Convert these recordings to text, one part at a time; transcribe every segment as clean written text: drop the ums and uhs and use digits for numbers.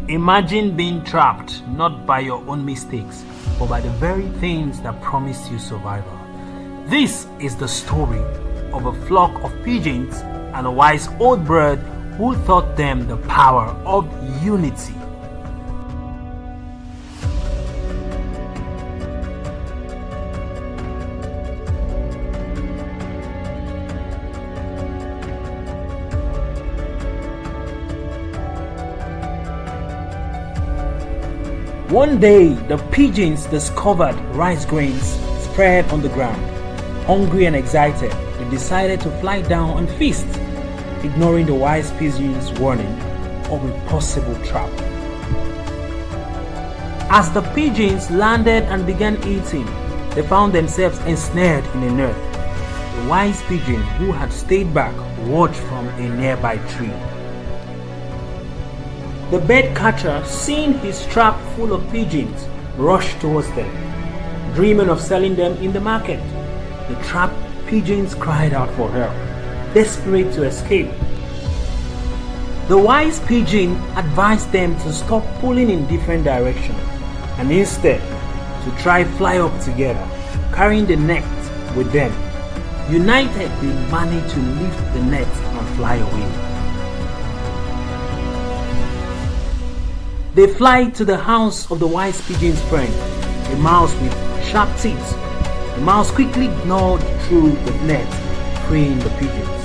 Imagine being trapped not by your own mistakes, but by the very things that promise you survival. This is the story of a flock of pigeons and a wise old bird who taught them the power of unity. One day, the pigeons discovered rice grains spread on the ground. Hungry and excited, they decided to fly down and feast, ignoring the wise pigeon's warning of a possible trap. As the pigeons landed and began eating, they found themselves ensnared in a net. The wise pigeon, who had stayed back, watched from a nearby tree. The bird catcher, seeing his trap full of pigeons, rushed towards them, dreaming of selling them in the market. The trapped pigeons cried out for help, desperate to escape. The wise pigeon advised them to stop pulling in different directions and instead to try fly up together, carrying the net with them. United, they managed to lift the net and fly away. They fly to the house of the wise pigeon's friend, a mouse with sharp teeth. The mouse quickly gnawed through the net, freeing the pigeons.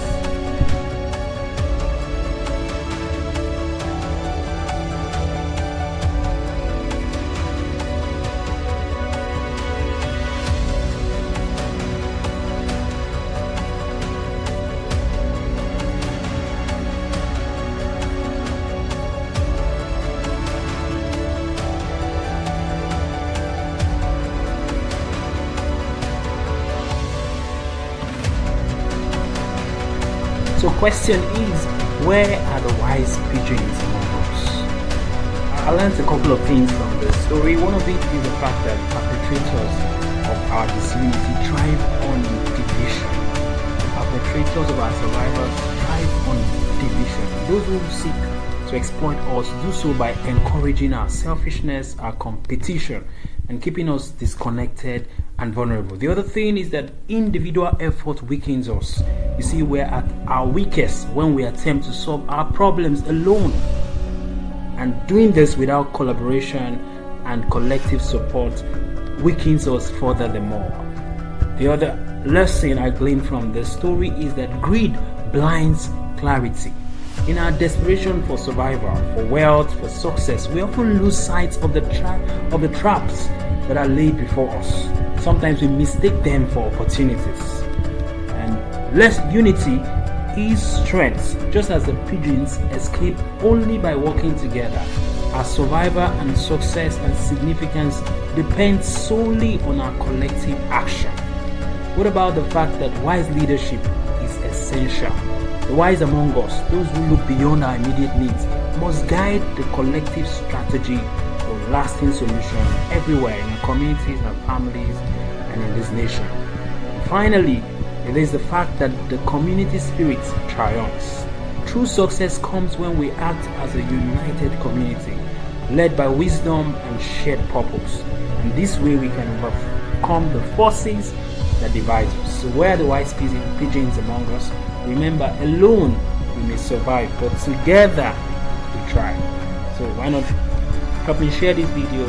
So question is, where are the wise pigeons among us? I learned a couple of things from this story. One of it is the fact that perpetrators of our disunity thrive on division. The perpetrators of our survivors thrive on division. Those who seek to exploit us do so by encouraging our selfishness, our competition, and keeping us disconnected and vulnerable. The other thing is that individual effort weakens us. You see, we're at our weakest when we attempt to solve our problems alone. And doing this without collaboration and collective support weakens us further the more. The other lesson I gleaned from this story is that greed blinds clarity. In our desperation for survival, for wealth, for success, we often lose sight of the traps that are laid before us. Sometimes we mistake them for opportunities. And less unity is strength. Just as the pigeons escape only by working together, our survival and success and significance depend solely on our collective action. What about the fact that wise leadership is essential? The wise among us, those who look beyond our immediate needs, must guide the collective strategy for lasting solution everywhere in our communities, our families, and in this nation. And finally, it is the fact that the community spirit triumphs. True success comes when we act as a united community, led by wisdom and shared purpose. And this way we can overcome the forces that divide us. So where are the wise pigeons among us? Remember, alone we may survive, but together we thrive. So why not help me share this video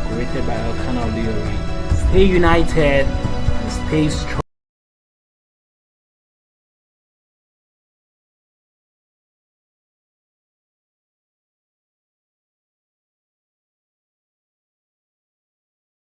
created by Elkanah Leary. Stay united and stay strong.